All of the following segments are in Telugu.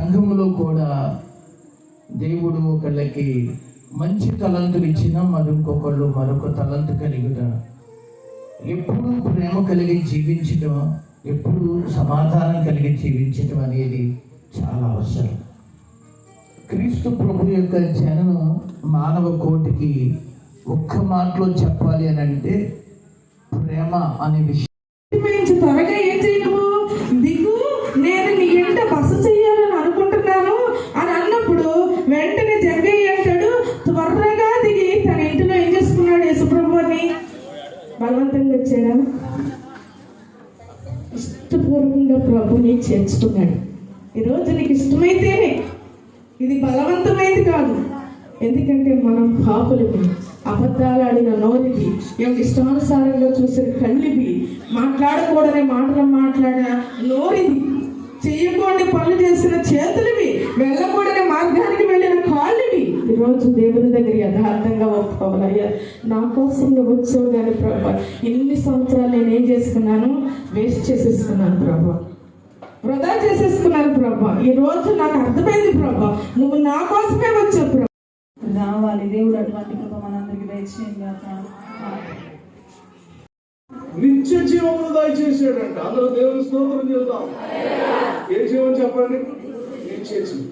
సంఘములో కూడా దేవుడు ఒకళ్ళకి మంచి తలంతులు ఇచ్చినా మరొకళ్ళు మరొక తలంతు కలిగిన ఎప్పుడు ప్రేమ కలిగి జీవించడం, ఎప్పుడు సమాధానం కలిగి జీవించడం అనేది చాలా అవసరం. క్రీస్తు ప్రభు యొక్క జననం మానవ కోటికి ఒక్క మాటలో చెప్పాలి అని అంటే ప్రేమ అనే విషయం. త్వరగా ఏం చేయను, దిగు, నేను నీ ఎంట బస చెయ్యాలని అనుకుంటున్నాను అని అన్నప్పుడు వెంటనే జగ్గయ్య అంటాడు, త్వరగా దిగి తన ఇంటిలో ఏం చేసుకున్నాడు? యేసుప్రభుని బలవంతంగా వచ్చాడా? ఇష్టపూర్వకంగా ప్రభుని చేర్చుకున్నాడు. ఈరోజు నీకు ఇష్టమైతేనే, ఇది బలవంతమైంది కాదు. ఎందుకంటే మనం పాపులకి, అబద్ధాలు ఆడిన నోరిది, ఇష్టానుసారంగా చూసిన కళ్ళివి, మాట్లాడకూడని మాటలు మాట్లాడిన నోరిది, చెయ్యకూడని పనులు చేసిన చేతులవి, వెళ్ళకూడని మార్గానికి వెళ్ళిన కాళ్ళవి. ఈరోజు దేవుని దగ్గర యథార్థంగా ఒప్పుకోవాలయ్యా, నా కోసం నువ్వు వచ్చావు కానీ ప్రభా, ఇన్ని సంవత్సరాలు నేను ఏం చేసుకున్నాను? వేస్ట్ చేసేసుకున్నాను ప్రభా, వృధా చేసేసుకున్నాను ప్రభా. ఈ రోజు నాకు అర్థమైంది ప్రభా, నువ్వు నా కోసమే వచ్చావు ప్రభా. రావాలి దేవుడు అటువంటి కృప మనందరికి దయచేయంగాక. నిత్య జీవమును దయచేసాడంట. అందరూ దేవుని స్తోత్రం చేద్దాం. ఏ జీవం చెప్పండి? నిత్య జీవం.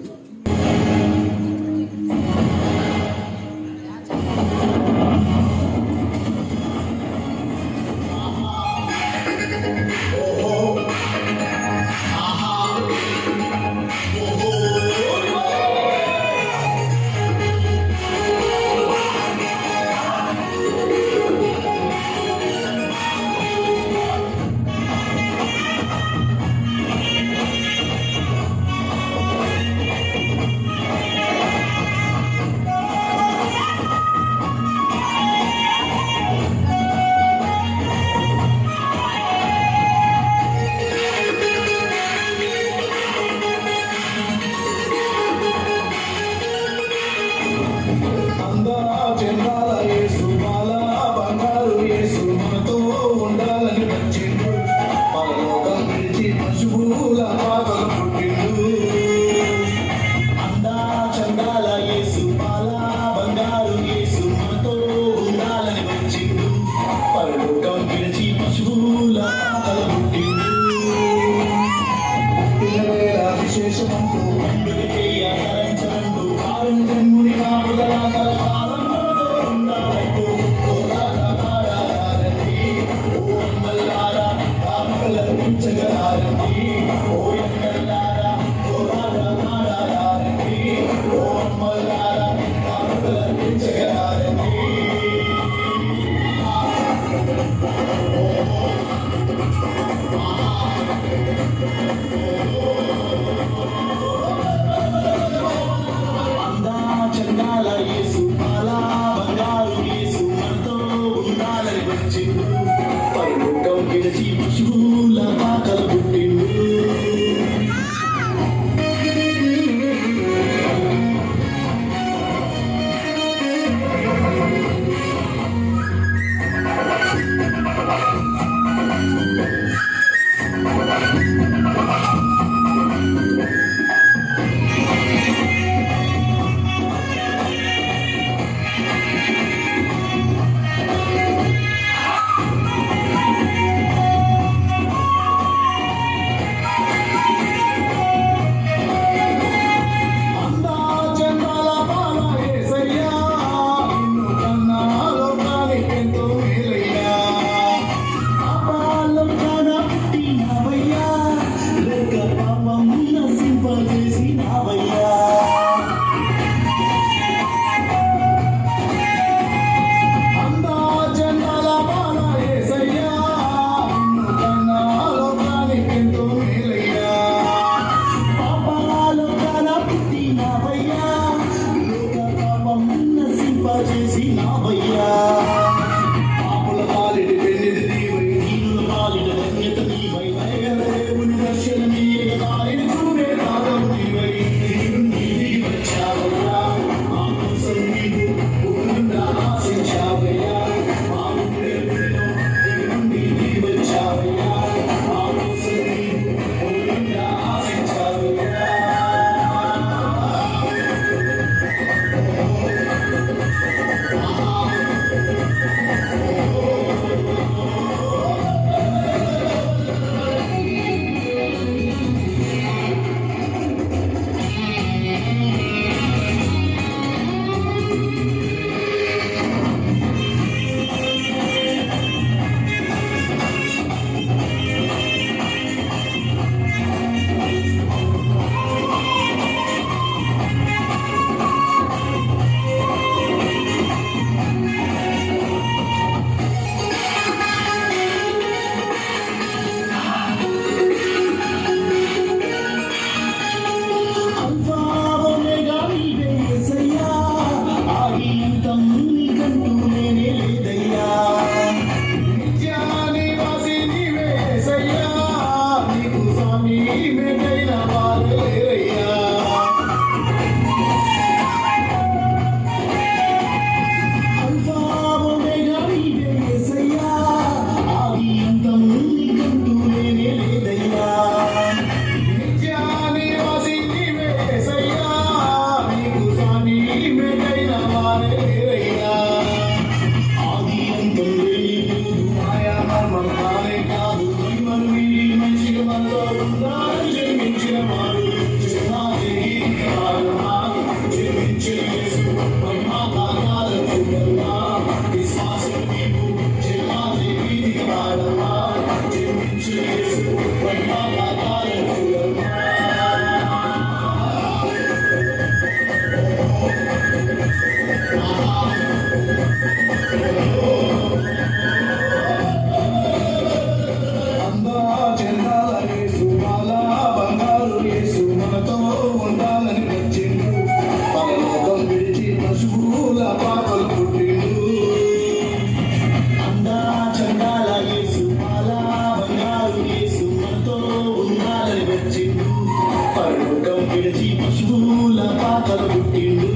విడచి పశువుల పాకలు పుట్టిండు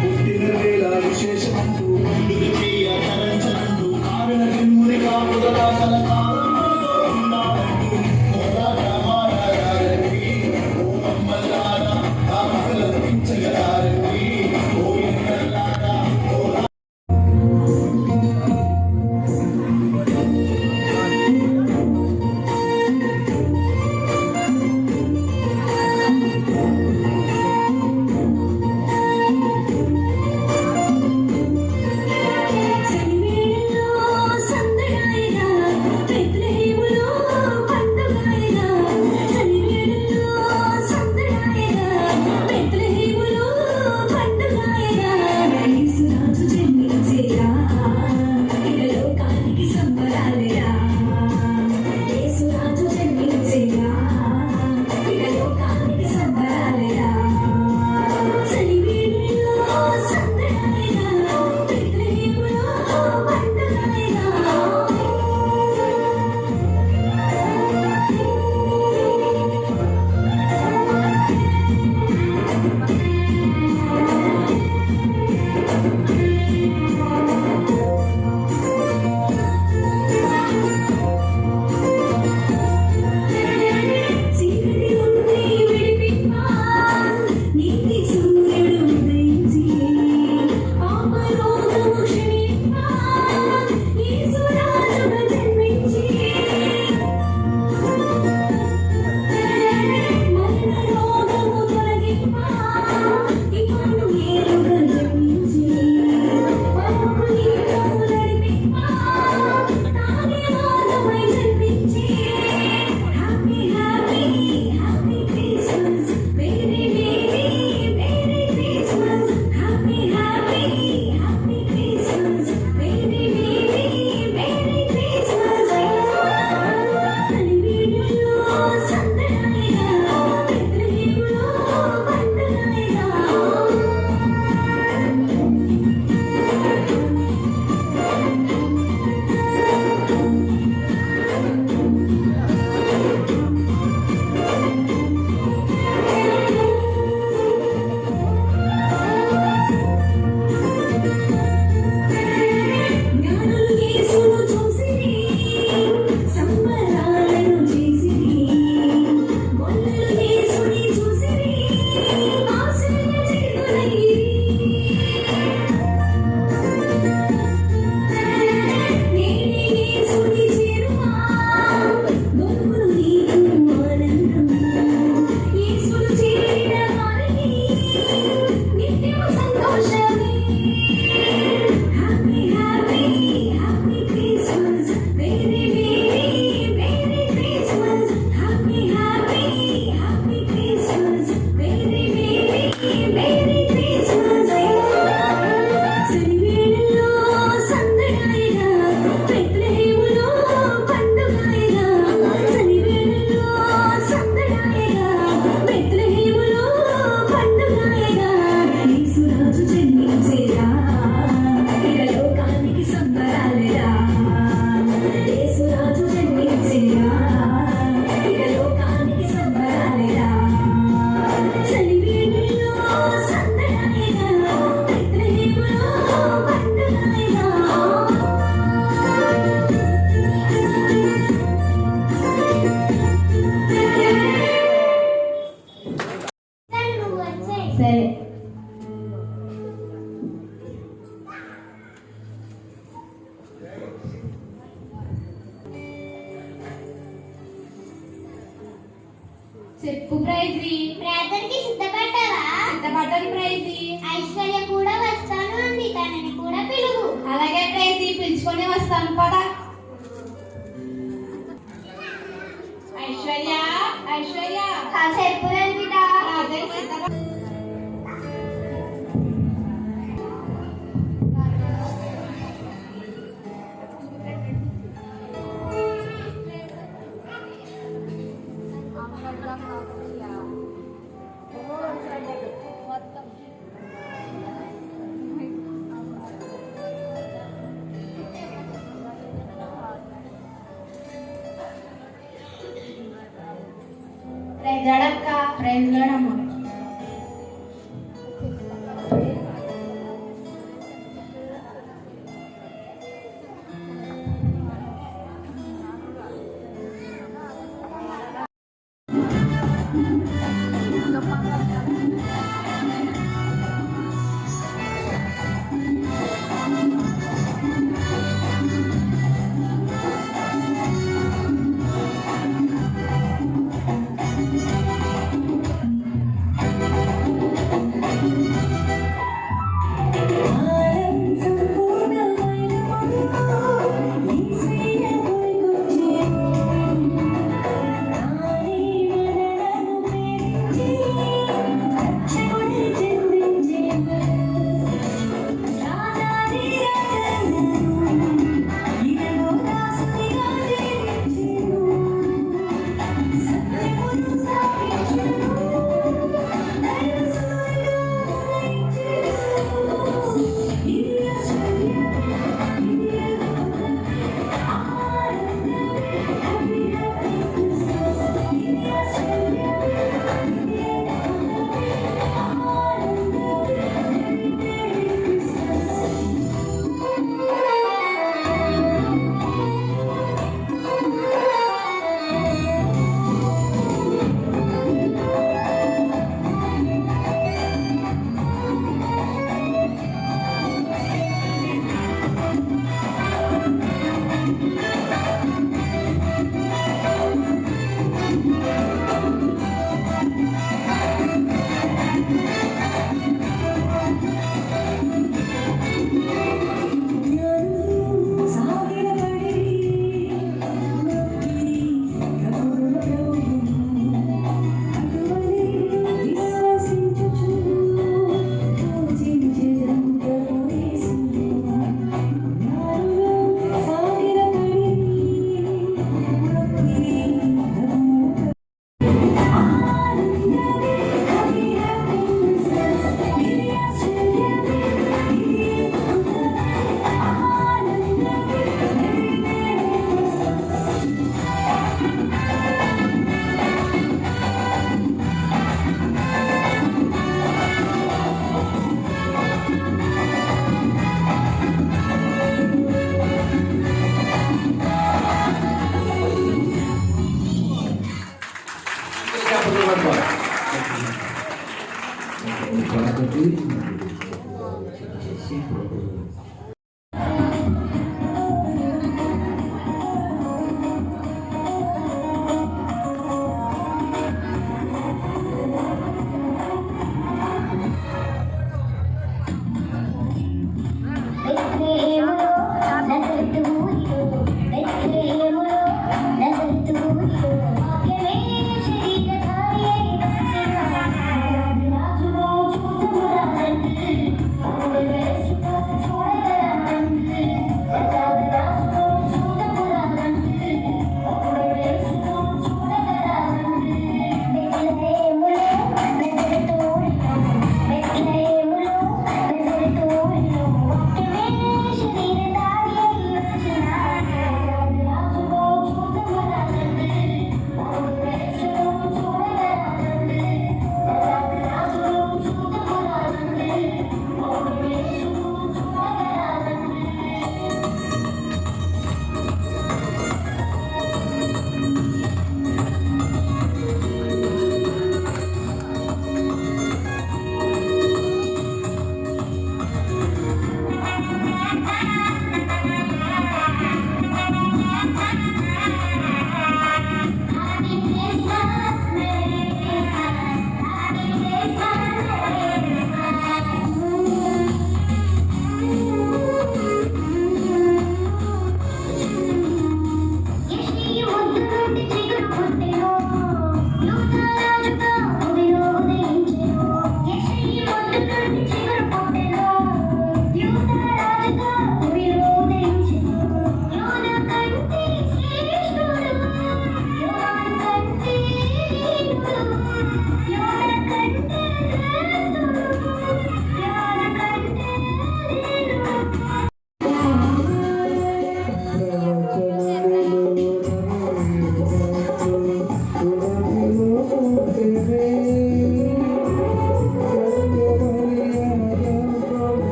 పుట్టిన వేళ విశేషమంటూ ముందుకు చేయ తరంచనంటూ కావిన జన్ముని కాపుదల కలకాలంతో ఉన్నాడంటూ మోరాట మారారండి ఓ మమ్మల్లారా ఆ మగలర్పించగలారండి ఓ ఎన్నల్లారా ఓ సనివేళలో సందడాయగా బెత్లెహేములో పండుగాయగా సనివేళలో సందడాయగా బెత్లెహేములో పండుగాయగా యేసురాజు జన్మించేరా ఇక లోకానికి సంబరాలేరా యేసురాజు జన్మించేరా ఇక లోకానికి సంబరాలేరా సనివేళలో సందడాయగా బెత్లెహేములో పండుగాయగా చీకటి నుండి విడిపింపా నీతి సూర్యుడు ఉదయించి పాపరోగము క్షమింపా యేసురాజుగా జన్మించి మరణ రోగము తొలగింపా ఇమ్మానుయేలుగా జన్మించి పరమ నిత్యము నడిపింపా తానే మార్గమై జన్మించి happy happy happy Christmas merry merry merry Christmas happy happy happy Christmas merry merry merry Christmas సనివేళలో సందడాయగా బెత్లెహేములో పండుగాయగా జ్ఞానులు యేసును చూసిరి సంబరాలను చేసిరి గొల్లలు యేసుని చూసిరి ఆశ్చర్యచకితులైరి నేనే యేసుని చేరువా దొరుకును నీకు ఆనందం యేసును చేరిన వారికి నిత్యము సంతోషమే happy happy happy Christmas merry merry merry Christmas happy happy happy Christmas merry merry merry Christmas సనివేళలో సందడాయగా బెత్లెహేములో పండుగాయగా సనివేళలో సందడాయగా బెత్లెహేములో పండుగాయగా యేసురాజు జన్మించేరా ఇక లోకానికి సంబరాలేరా యేసురాజు జన్మించేరా ఇక లోకానికి సంబరాలేరా సనివేళలో సందడాయగా బెత్లెహేములో పండుగాయగా సరే చెప్పు ప్రైజీ. ప్రార్థనకి సిద్ధపడ్డావా? సిద్ధపడ్డాను ప్రైజీ. ఐశ్వర్య కూడా వస్తాను అంది, తనని కూడా పిలువు. అలాగే ప్రైజీ, పిలుచుకొని వస్తాను పదా. ఐశ్వర్య, ఐశ్వర్య, కాసేపు రంజిత. ప్రార్థనకి సిద్ధపడ్డా. జడక్క ప్రైజ్ లోడమ్మ. కాబట్టి